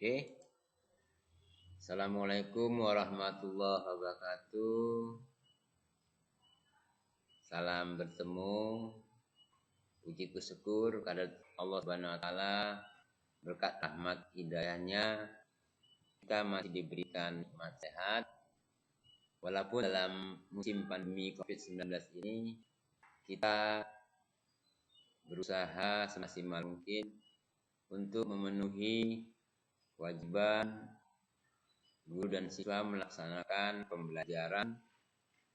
Oke. Assalamualaikum warahmatullahi wabarakatuh. Salam bertemu. Puji syukur kepada Allah Subhanahu wa taala, berkat rahmat hidayahnya kita masih diberikan nikmat sehat. Walaupun dalam musim pandemi Covid-19 ini kita berusaha semaksimal mungkin untuk memenuhi kewajiban guru dan siswa melaksanakan pembelajaran,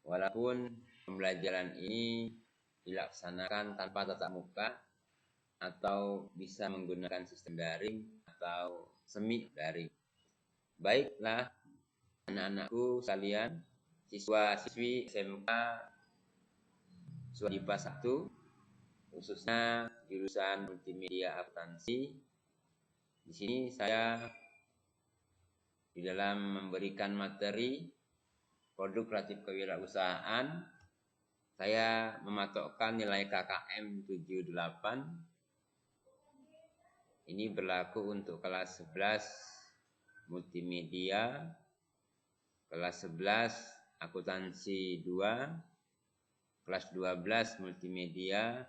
walaupun pembelajaran ini dilaksanakan tanpa tatap muka atau bisa menggunakan sistem daring atau semi daring. Baiklah anak-anakku sekalian, siswa-siswi SMK Swadipa 1, khususnya jurusan multimedia akuntansi. Di sini saya di dalam memberikan materi produk kreatif kewirausahaan, saya mematokkan nilai KKM 78. Ini berlaku untuk kelas 11 multimedia, kelas 11 akuntansi 2, kelas 12 multimedia,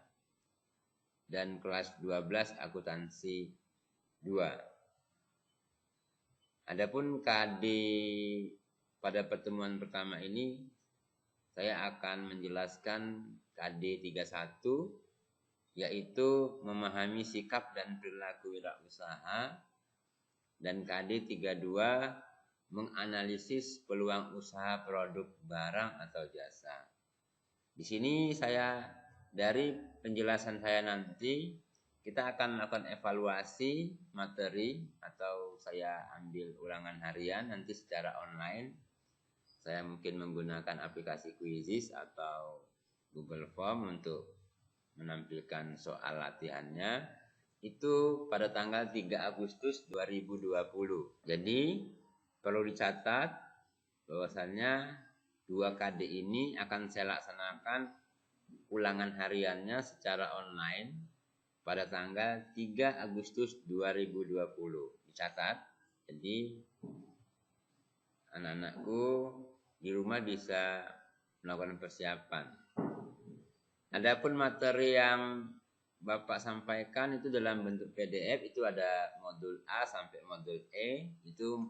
dan kelas 12 akuntansi 2. Adapun KD pada pertemuan pertama ini saya akan menjelaskan KD 31, yaitu memahami sikap dan perilaku wirausaha, dan KD 32 menganalisis peluang usaha produk barang atau jasa. Di sini saya dari penjelasan saya nanti kita akan melakukan evaluasi materi atau saya ambil ulangan harian nanti secara online. Saya mungkin menggunakan aplikasi Quizizz atau Google Form untuk menampilkan soal latihannya. Itu pada tanggal 3 Agustus 2020. Jadi perlu dicatat bahwasannya 2 KD ini akan saya laksanakan ulangan hariannya secara online pada tanggal 3 Agustus 2020. Dicatat. Jadi anak-anakku di rumah bisa melakukan persiapan. Adapun materi yang Bapak sampaikan itu dalam bentuk PDF, itu ada modul A sampai modul E, itu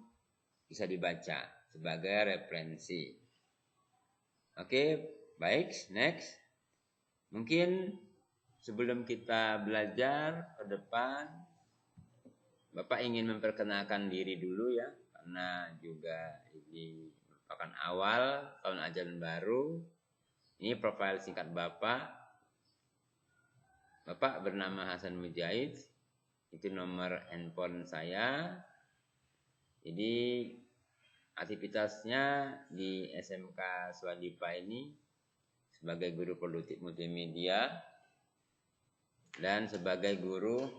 bisa dibaca sebagai referensi. Oke, baik, next. Mungkin sebelum kita belajar ke depan, Bapak ingin memperkenalkan diri dulu ya, karena juga ini merupakan awal tahun ajaran baru. Ini profil singkat Bapak. Bapak bernama Hasan Mujahid, itu nomor handphone saya. Jadi aktivitasnya di SMK Swadipa ini sebagai guru produktif multimedia dan sebagai guru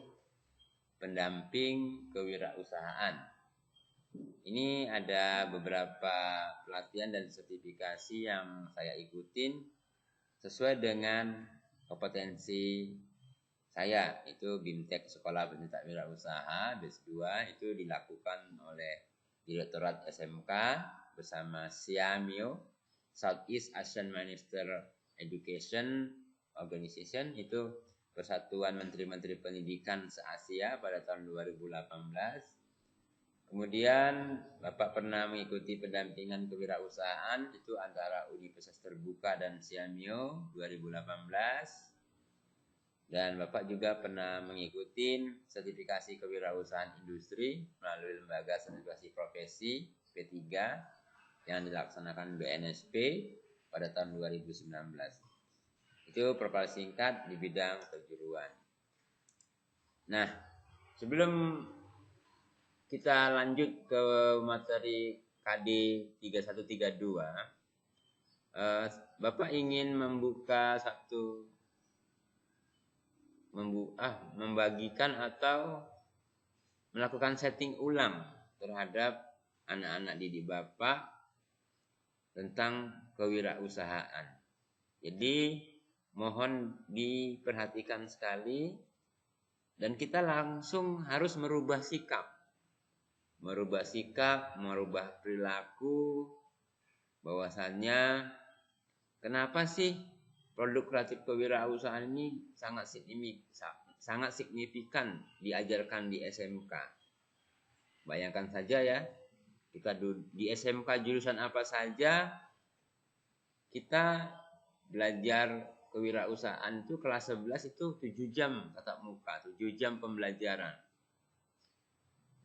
pendamping kewirausahaan. Ini ada beberapa pelatihan dan sertifikasi yang saya ikutin sesuai dengan kompetensi saya. Itu BIMTEK Sekolah Pendidikan Wirausaha BES 2 itu dilakukan oleh Direktorat SMK bersama SIAMIO, Southeast Asian Minister Education Organization, itu Persatuan Menteri-Menteri Pendidikan se-Asia pada tahun 2018. Kemudian Bapak pernah mengikuti pendampingan kewirausahaan itu antara Universitas Terbuka dan SIAMIO 2018. Dan Bapak juga pernah mengikuti sertifikasi kewirausahaan industri melalui lembaga sertifikasi profesi P3 yang dilaksanakan BNSP pada tahun 2019. Itu profil singkat di bidang kejuruan. Nah, sebelum kita lanjut ke materi KD 3132, Bapak ingin membagikan atau melakukan setting ulang terhadap anak-anak didik Bapak tentang kewirausahaan. Jadi mohon diperhatikan sekali dan kita langsung harus merubah sikap. merubah sikap, merubah perilaku, bahwasannya kenapa sih produk kreatif kewirausahaan ini sangat signifikan diajarkan di SMK. Bayangkan saja ya, kita di SMK jurusan apa saja, kita belajar kewirausahaan itu kelas 11 itu 7 jam tatap muka, 7 jam pembelajaran.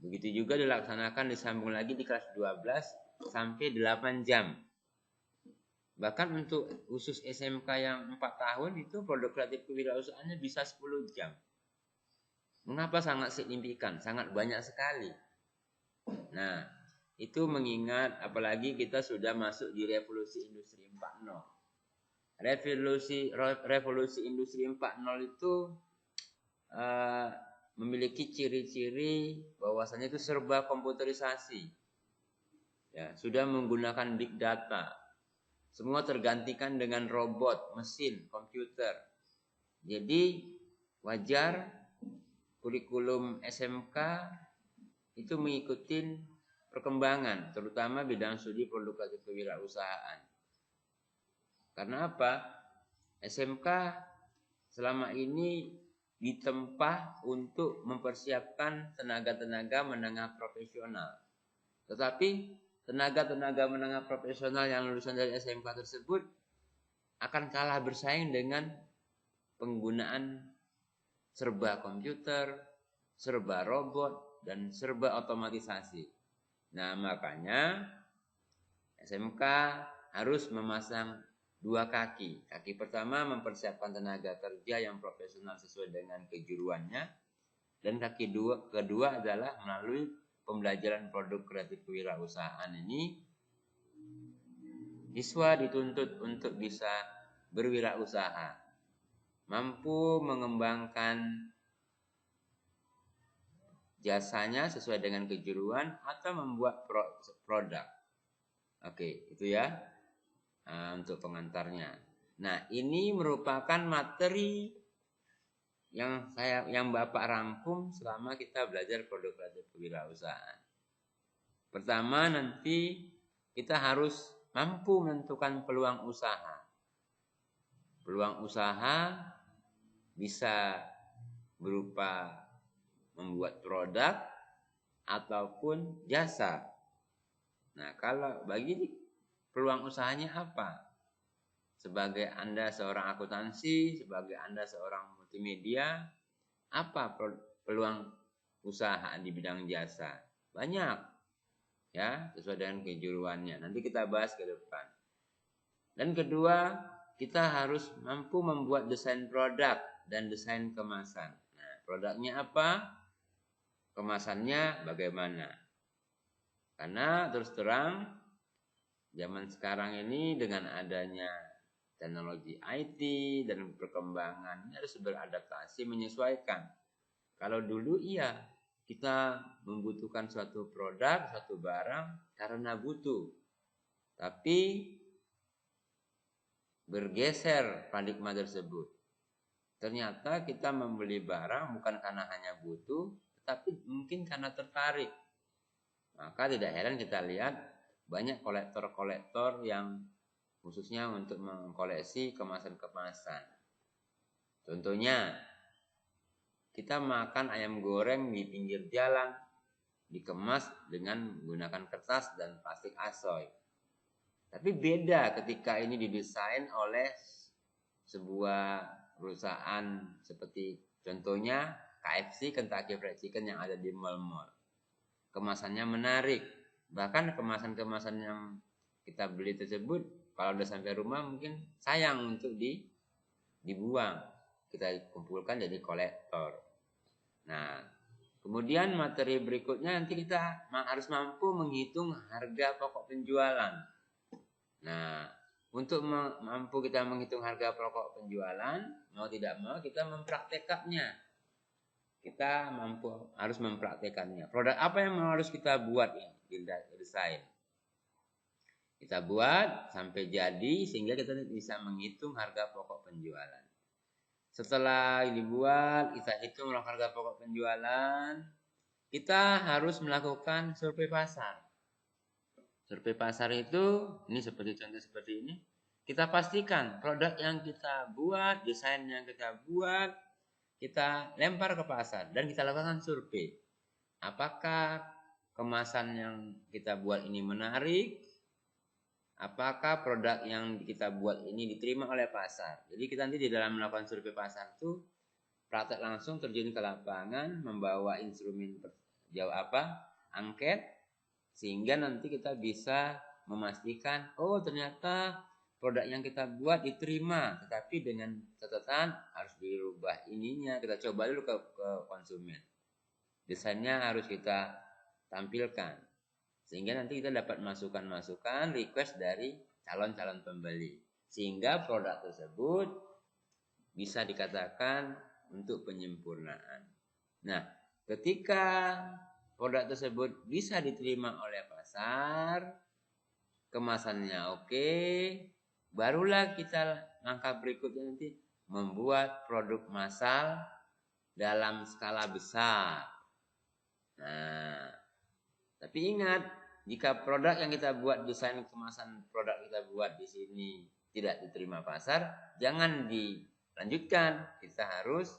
Begitu juga dilaksanakan disambung lagi di kelas 12 sampai 8 jam. Bahkan untuk khusus SMK yang 4 tahun itu produk kreatif kewirausahaannya bisa 10 jam. Mengapa sangat signifikan? Sangat banyak sekali. Nah, itu mengingat apalagi kita sudah masuk di revolusi industri 4.0. Revolusi industri 4.0 itu memiliki ciri-ciri bahwasanya itu serba komputerisasi. Ya, sudah menggunakan big data. Semua tergantikan dengan robot, mesin, komputer. Jadi wajar kurikulum SMK itu mengikuti perkembangan, terutama bidang studi produk kreatif kewirausahaan. Karena apa? SMK selama ini ditempa untuk mempersiapkan tenaga-tenaga menengah profesional. Tetapi tenaga-tenaga menengah profesional yang lulusan dari SMK tersebut akan kalah bersaing dengan penggunaan serba komputer, serba robot, dan serba otomatisasi. Nah, makanya SMK harus memasang 2 kaki. Kaki pertama mempersiapkan tenaga kerja yang profesional sesuai dengan kejuruannya. Dan kaki kedua adalah melalui pembelajaran produk kreatif kewirausahaan ini, siswa dituntut untuk bisa berwirausaha, mampu mengembangkan jasanya sesuai dengan kejuruan atau membuat produk. Oke, itu ya untuk pengantarnya. Nah, ini merupakan materi yang Bapak rangkum selama kita belajar produk kreatif kewirausahaan. Pertama, nanti kita harus mampu menentukan peluang usaha. Peluang usaha bisa berupa membuat produk ataupun jasa. Nah, kalau bagi peluang usahanya apa? Sebagai Anda seorang akuntansi, sebagai Anda seorang multimedia, apa peluang usaha di bidang jasa? Banyak, ya, sesuai dengan kejuruannya. Nanti kita bahas ke depan. Dan kedua, kita harus mampu membuat desain produk dan desain kemasan. Nah, produknya apa? Kemasannya bagaimana? Karena terus terang, zaman sekarang ini dengan adanya teknologi IT dan perkembangan harus beradaptasi menyesuaikan. Kalau dulu iya, kita membutuhkan suatu produk, suatu barang karena butuh. Tapi bergeser paradigma tersebut. Ternyata kita membeli barang bukan karena hanya butuh, tetapi mungkin karena tertarik. Maka tidak heran kita lihat banyak kolektor-kolektor yang khususnya untuk mengkoleksi kemasan-kemasan. Contohnya, kita makan ayam goreng di pinggir jalan, dikemas dengan menggunakan kertas dan plastik asoy. Tapi beda ketika ini didesain oleh sebuah perusahaan seperti contohnya KFC, Kentucky Fried Chicken yang ada di mall-mall. Kemasannya menarik. Bahkan kemasan-kemasan yang kita beli tersebut kalau udah sampai rumah mungkin sayang untuk dibuang. Kita kumpulkan jadi kolektor. Nah, kemudian materi berikutnya nanti kita harus mampu menghitung harga pokok penjualan. Nah, untuk mampu kita menghitung harga pokok penjualan, mau tidak mau kita mempraktekannya. Kita harus mempraktekannya. Produk apa yang harus kita buat ya, desain. Kita buat sampai jadi sehingga kita bisa menghitung harga pokok penjualan. Setelah dibuat, kita hitung harga pokok penjualan. kita harus melakukan survei pasar. Survei pasar itu, ini seperti contoh seperti ini. Kita pastikan produk yang kita buat, desain yang kita buat, kita lempar ke pasar dan kita lakukan survei. Apakah kemasan yang kita buat ini menarik? Apakah produk yang kita buat ini diterima oleh pasar? Jadi kita nanti di dalam melakukan survei pasar itu praktek langsung terjun ke lapangan, membawa instrumen angket, sehingga nanti kita bisa memastikan, oh ternyata produk yang kita buat diterima, tetapi dengan catatan harus dirubah ininya. Kita coba dulu ke konsumen. Desainnya harus kita tampilkan. Sehingga nanti kita dapat masukan-masukan, request dari calon-calon pembeli. Sehingga produk tersebut bisa dikatakan untuk penyempurnaan. Nah, ketika produk tersebut bisa diterima oleh pasar, kemasannya oke, barulah kita langkah berikutnya nanti membuat produk massal dalam skala besar. Nah, tapi ingat, jika produk yang kita buat, desain kemasan produk kita buat di sini tidak diterima pasar, jangan dilanjutkan. Kita harus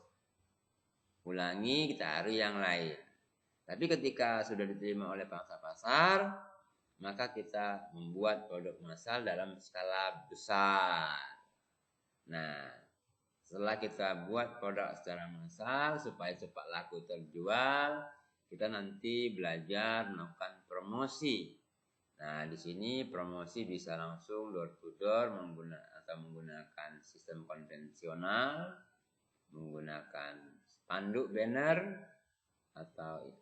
ulangi, kita cari yang lain. Tapi ketika sudah diterima oleh pangsa pasar, maka kita membuat produk massal dalam skala besar. Nah, setelah kita buat produk secara massal supaya cepat laku terjual, kita nanti belajar melakukan promosi. Nah, di sini promosi bisa langsung door to door menggunakan sistem konvensional, menggunakan spanduk banner atau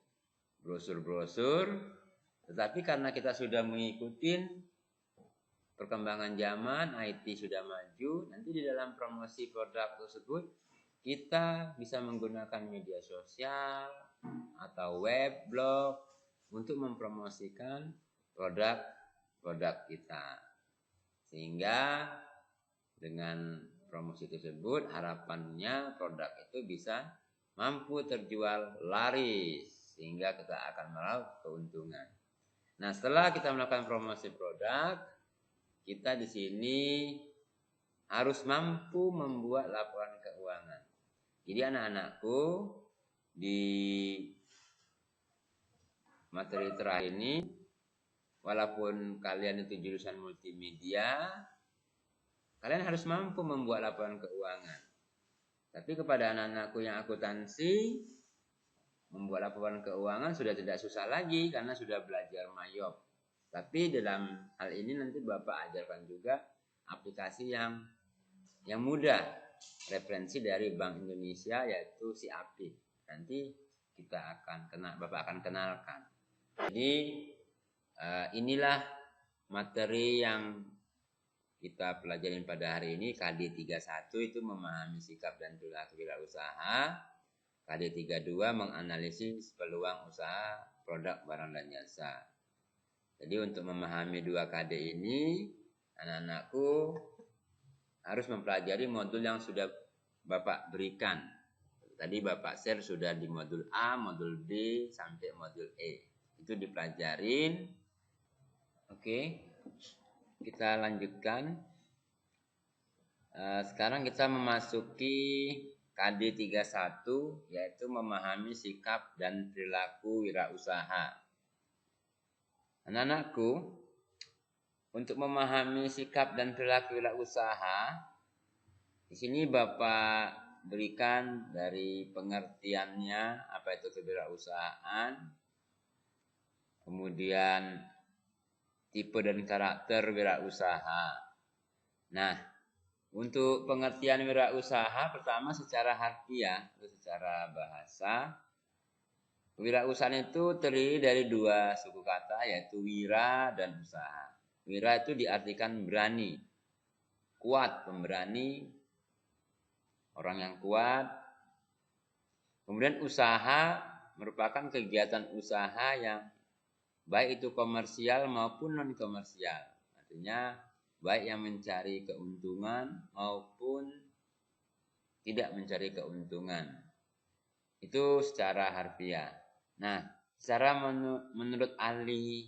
brosur-brosur. Tetapi karena kita sudah mengikuti perkembangan zaman, IT sudah maju, nanti di dalam promosi produk tersebut kita bisa menggunakan media sosial atau web, blog untuk mempromosikan produk kita. Sehingga dengan promosi tersebut harapannya produk itu bisa mampu terjual laris sehingga kita akan meraup keuntungan. Nah, setelah kita melakukan promosi produk, kita di sini harus mampu membuat laporan keuangan. Jadi anak-anakku, di materi terakhir ini, walaupun kalian itu jurusan multimedia, kalian harus mampu membuat laporan keuangan. Tapi kepada anak-anakku yang akuntansi, membuat laporan keuangan sudah tidak susah lagi karena sudah belajar Mayop. Tapi dalam hal ini nanti Bapak ajarkan juga aplikasi yang mudah. Referensi dari Bank Indonesia yaitu si API. Nanti Bapak akan kenalkan. Jadi inilah materi yang kita pelajarin pada hari ini. KD 31 itu memahami sikap dan perilaku wirausaha. KD 32 menganalisis peluang usaha produk barang dan jasa. Jadi untuk memahami 2 KD ini, anak-anakku harus mempelajari modul yang sudah Bapak berikan. Tadi Bapak share sudah di modul A, modul B, sampai modul E. Itu dipelajarin. Oke, kita lanjutkan. Sekarang kita memasuki KD 31, yaitu memahami sikap dan perilaku wirausaha. Anak-anakku, untuk memahami sikap dan perilaku wirausaha, di sini Bapak berikan dari pengertiannya apa itu kewirausahaan, kemudian tipe dan karakter wirausaha. Nah, untuk pengertian wirausaha pertama secara harfiah atau secara bahasa, kewirausahaan itu terdiri dari 2 suku kata yaitu wira dan usaha. Wira itu diartikan berani, kuat, pemberani, orang yang kuat. Kemudian usaha merupakan kegiatan usaha yang baik itu komersial maupun non komersial. Artinya baik yang mencari keuntungan maupun tidak mencari keuntungan. Itu secara harfiah. Nah, secara menurut ahli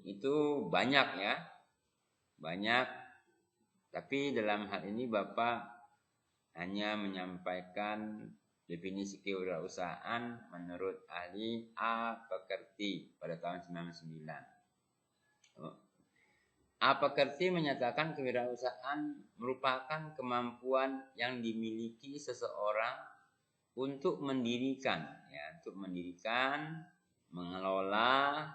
itu banyak ya, banyak. Tapi dalam hal ini Bapak hanya menyampaikan definisi kewirausahaan menurut ahli A. Pekerti pada tahun 99. A. Pekerti menyatakan kewirausahaan merupakan kemampuan yang dimiliki seseorang untuk mendirikan, mengelola,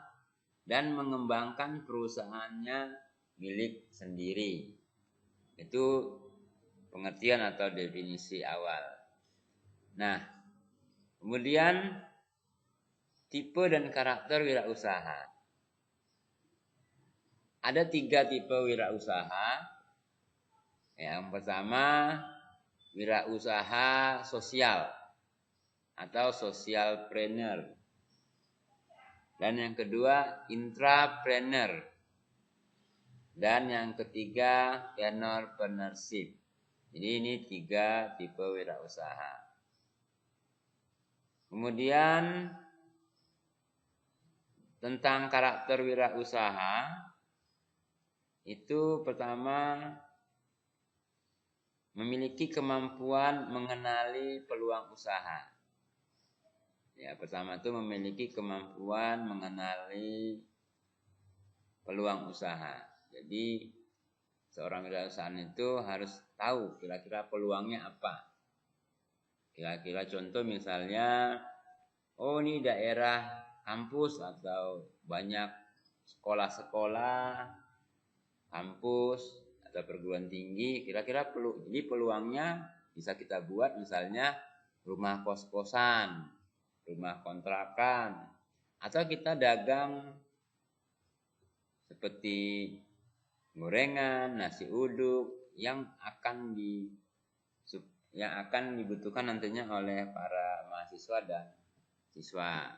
dan mengembangkan perusahaannya milik sendiri. Itu pengertian atau definisi awal. Nah, kemudian tipe dan karakter wirausaha. Ada 3 tipe wirausaha. Yang pertama, wirausaha sosial atau socialpreneur. Dan yang kedua, intrapreneur. Dan yang ketiga, entrepreneurship. Jadi ini 3 tipe wirausaha. Kemudian tentang karakter wirausaha, itu pertama memiliki kemampuan mengenali peluang usaha. Ya, pertama itu memiliki kemampuan mengenali peluang usaha. Jadi seorang wirausahaan itu harus tahu kira-kira peluangnya apa. Kira-kira contoh misalnya, oh ini daerah kampus atau banyak sekolah-sekolah, kampus atau perguruan tinggi, kira-kira jadi peluangnya bisa kita buat misalnya rumah kos-kosan, rumah kontrakan, atau kita dagang seperti gorengan, nasi uduk yang akan dibutuhkan nantinya oleh para mahasiswa dan siswa.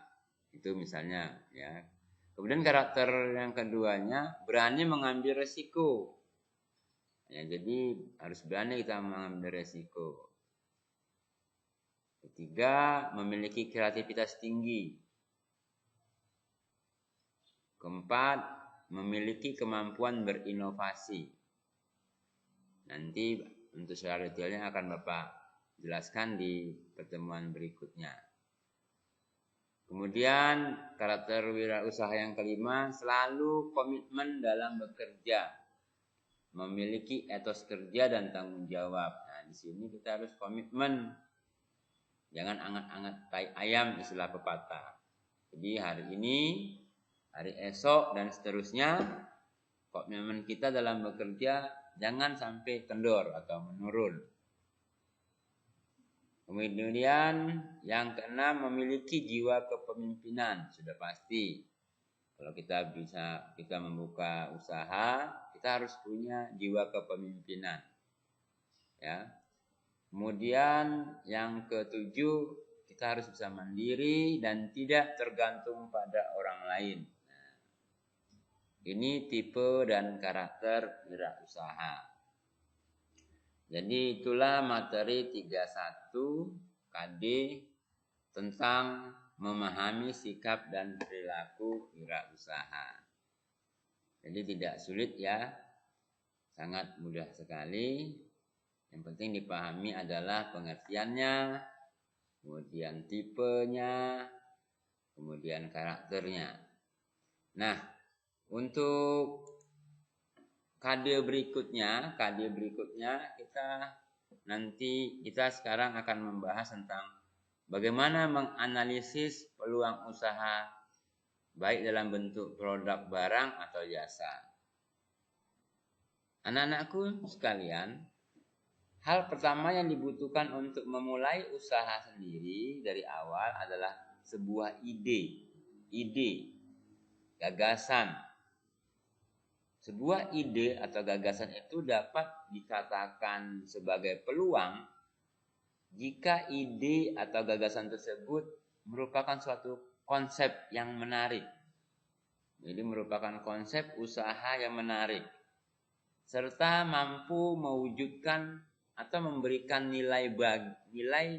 Itu misalnya ya. Kemudian karakter yang keduanya berani mengambil resiko. Ya, jadi harus berani kita mengambil resiko. Ketiga, memiliki kreativitas tinggi. Keempat, memiliki kemampuan berinovasi. Nanti untuk secara detailnya akan Bapak jelaskan di pertemuan berikutnya. Kemudian karakter wirausaha yang kelima, selalu komitmen dalam bekerja, memiliki etos kerja dan tanggung jawab. Nah, di sini kita harus komitmen, jangan angat-angat tai ayam istilah pepatah. Jadi hari ini, hari esok dan seterusnya, komitmen kita dalam bekerja jangan sampai kendor atau menurun. Kemudian yang keenam, memiliki jiwa kepemimpinan. Sudah pasti kalau kita membuka usaha, kita harus punya jiwa kepemimpinan. Ya. Kemudian yang ketujuh, kita harus bisa mandiri dan tidak tergantung pada orang lain. Nah, ini tipe dan karakter wirausaha. Jadi itulah materi 31 KD tentang memahami sikap dan perilaku wirausaha. Jadi tidak sulit ya, sangat mudah sekali. Yang penting dipahami adalah pengertiannya, kemudian tipenya, kemudian karakternya. Nah, untuk KD berikutnya kita sekarang akan membahas tentang bagaimana menganalisis peluang usaha baik dalam bentuk produk barang atau jasa. Anak-anakku sekalian, hal pertama yang dibutuhkan untuk memulai usaha sendiri dari awal adalah sebuah ide, gagasan. Sebuah ide atau gagasan itu dapat dikatakan sebagai peluang jika ide atau gagasan tersebut merupakan suatu konsep yang menarik. Jadi merupakan konsep usaha yang menarik, serta mampu mewujudkan atau memberikan nilai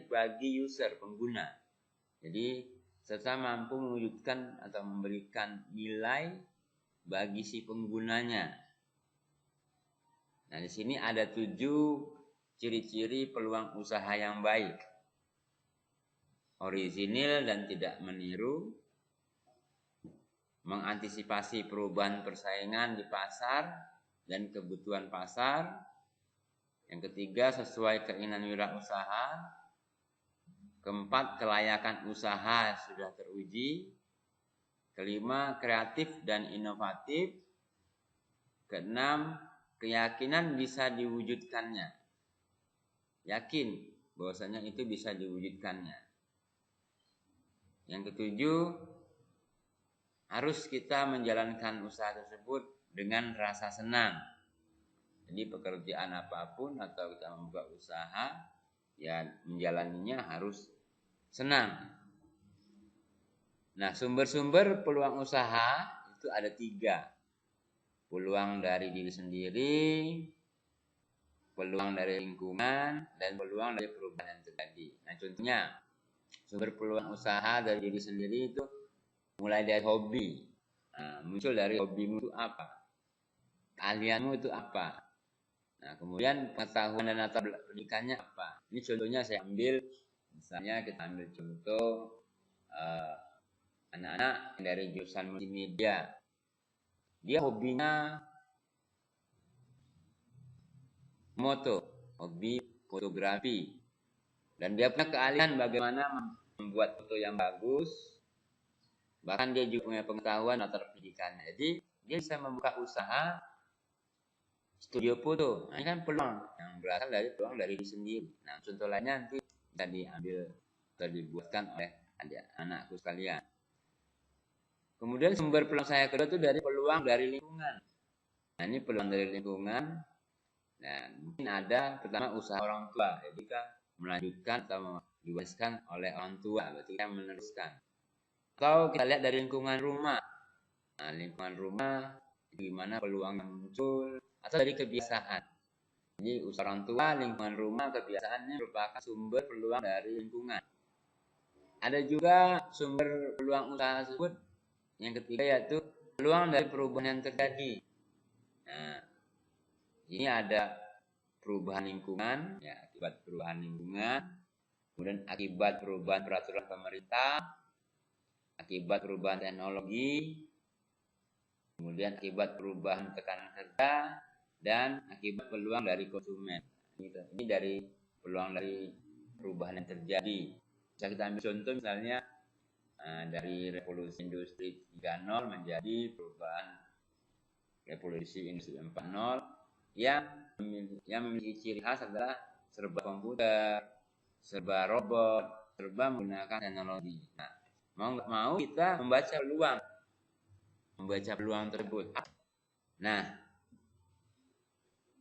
bagi user, pengguna. Jadi serta mampu mewujudkan atau memberikan nilai bagi si penggunanya. Nah, di sini ada 7 ciri-ciri peluang usaha yang baik. Orisinil dan tidak meniru, mengantisipasi perubahan persaingan di pasar dan kebutuhan pasar. Yang ketiga, sesuai keinginan wirausaha. Keempat, kelayakan usaha sudah teruji. Kelima, kreatif dan inovatif. Keenam, keyakinan bisa diwujudkannya. Yakin bahwasanya itu bisa diwujudkannya. Yang ketujuh, harus kita menjalankan usaha tersebut dengan rasa senang. Jadi pekerjaan apapun atau kita membuka usaha, ya menjalaninya harus senang. Nah, sumber-sumber peluang usaha itu ada 3. Peluang dari diri sendiri, peluang dari lingkungan, dan peluang dari perubahan yang terjadi. Nah, contohnya, sumber peluang usaha dari diri sendiri itu mulai dari hobi. Nah, muncul dari hobimu itu apa? Keahlianmu itu apa? Nah, kemudian pengetahuan dan latar pendidikannya apa? Ini contohnya saya ambil, misalnya kita ambil contoh anak-anak dari jurusan multimedia. Dia hobinya moto, hobi fotografi. Dan dia punya keahlian bagaimana membuat foto yang bagus. Bahkan dia juga punya pengetahuan latar pendidikannya. Jadi dia bisa membuka usaha studio foto. Nah, ini kan peluang yang berasal dari peluang dari diri sendiri. Nah, contoh lainnya nanti bisa diambil atau dibuatkan oleh anak-anakku sekalian. Kemudian sumber peluang saya kedua itu dari peluang dari lingkungan. Nah, ini peluang dari lingkungan. Nah, mungkin ada pertama usaha orang tua. Jadi kita melanjutkan atau diwariskan oleh orang tua. Berarti kita meneruskan. Atau kita lihat dari lingkungan rumah. Nah, lingkungan rumah gimana peluang yang muncul. Atau dari kebiasaan. Jadi usaha orang tua, lingkungan rumah, kebiasaannya merupakan sumber peluang dari lingkungan. Ada juga sumber peluang usaha tersebut. Yang ketiga yaitu peluang dari perubahan yang terjadi. Nah, ini ada perubahan lingkungan, ya, akibat perubahan lingkungan, kemudian akibat perubahan peraturan pemerintah, akibat perubahan teknologi, kemudian akibat perubahan tekanan kerja, dan akibat peluang dari konsumen. Ini dari peluang dari perubahan yang terjadi. Bisa kita ambil contoh misalnya dari revolusi industri 3.0 menjadi perubahan revolusi industri 4.0 yang memiliki ciri khas adalah serba komputer, serba robot, serba menggunakan teknologi. Nah, mau nggak mau kita membaca peluang tersebut. Nah,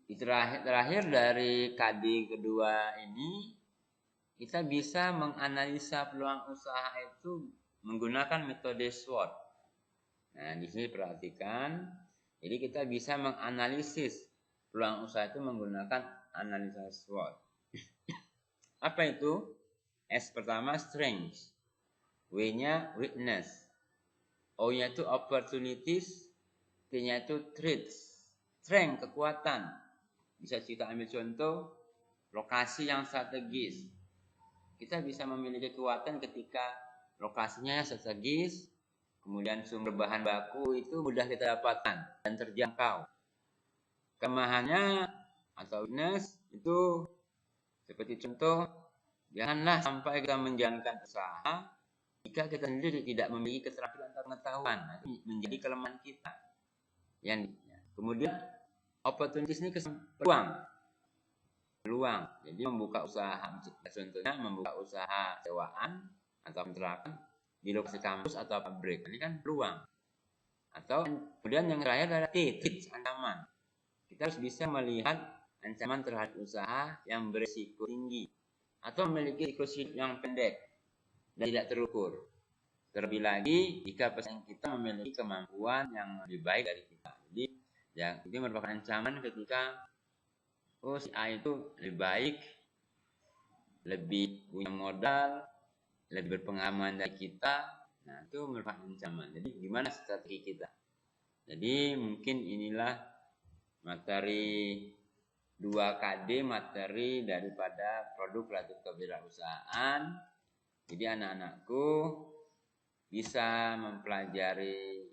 terakhir dari KD kedua ini kita bisa menganalisa peluang usaha itu menggunakan metode SWOT. Nah, di sini perhatikan. Jadi kita bisa menganalisis peluang usaha itu menggunakan analisa SWOT. Apa itu? S pertama strength, W-nya weakness, O-nya itu opportunities, T-nya itu threats. Strength, kekuatan. Bisa kita ambil contoh lokasi yang strategis. Kita bisa memiliki kekuatan ketika lokasinya strategis, kemudian sumber bahan baku itu mudah kita dapatkan dan terjangkau. Kelemahannya atau weakness itu seperti contoh, janganlah sampai kita menjalankan usaha jika kita sendiri tidak memiliki keterampilan atau pengetahuan. Itu menjadi kelemahan kita. Kemudian opportunities ini peluang. Jadi membuka usaha, contohnya membuka usaha sewaan atau kontrakan di lokasi kampus atau pabrik. Ini kan peluang. Atau kemudian yang terakhir adalah threats, ancaman. Kita harus bisa melihat ancaman terhadap usaha yang berisiko tinggi atau memiliki siklus hidup yang pendek dan tidak terukur. Terlebih lagi jika pesaing kita memiliki kemampuan yang lebih baik dari kita. Jadi ya, ini merupakan ancaman ketika si A itu lebih baik, lebih punya modal, lebih berpengalaman dari kita, nah itu merupakan ancaman. Jadi gimana strategi kita? Jadi mungkin inilah materi 2KD, materi daripada produk kreatif kewirausahaan. Jadi anak-anakku bisa mempelajari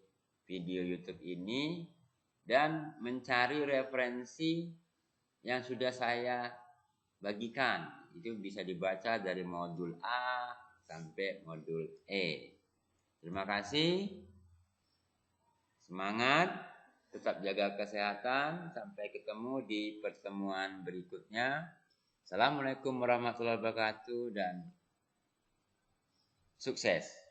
video YouTube ini dan mencari referensi yang sudah saya bagikan. Itu bisa dibaca dari modul A sampai modul E. Terima kasih. Semangat, tetap jaga kesehatan. Sampai ketemu di pertemuan berikutnya. Assalamualaikum warahmatullahi wabarakatuh dan sukses.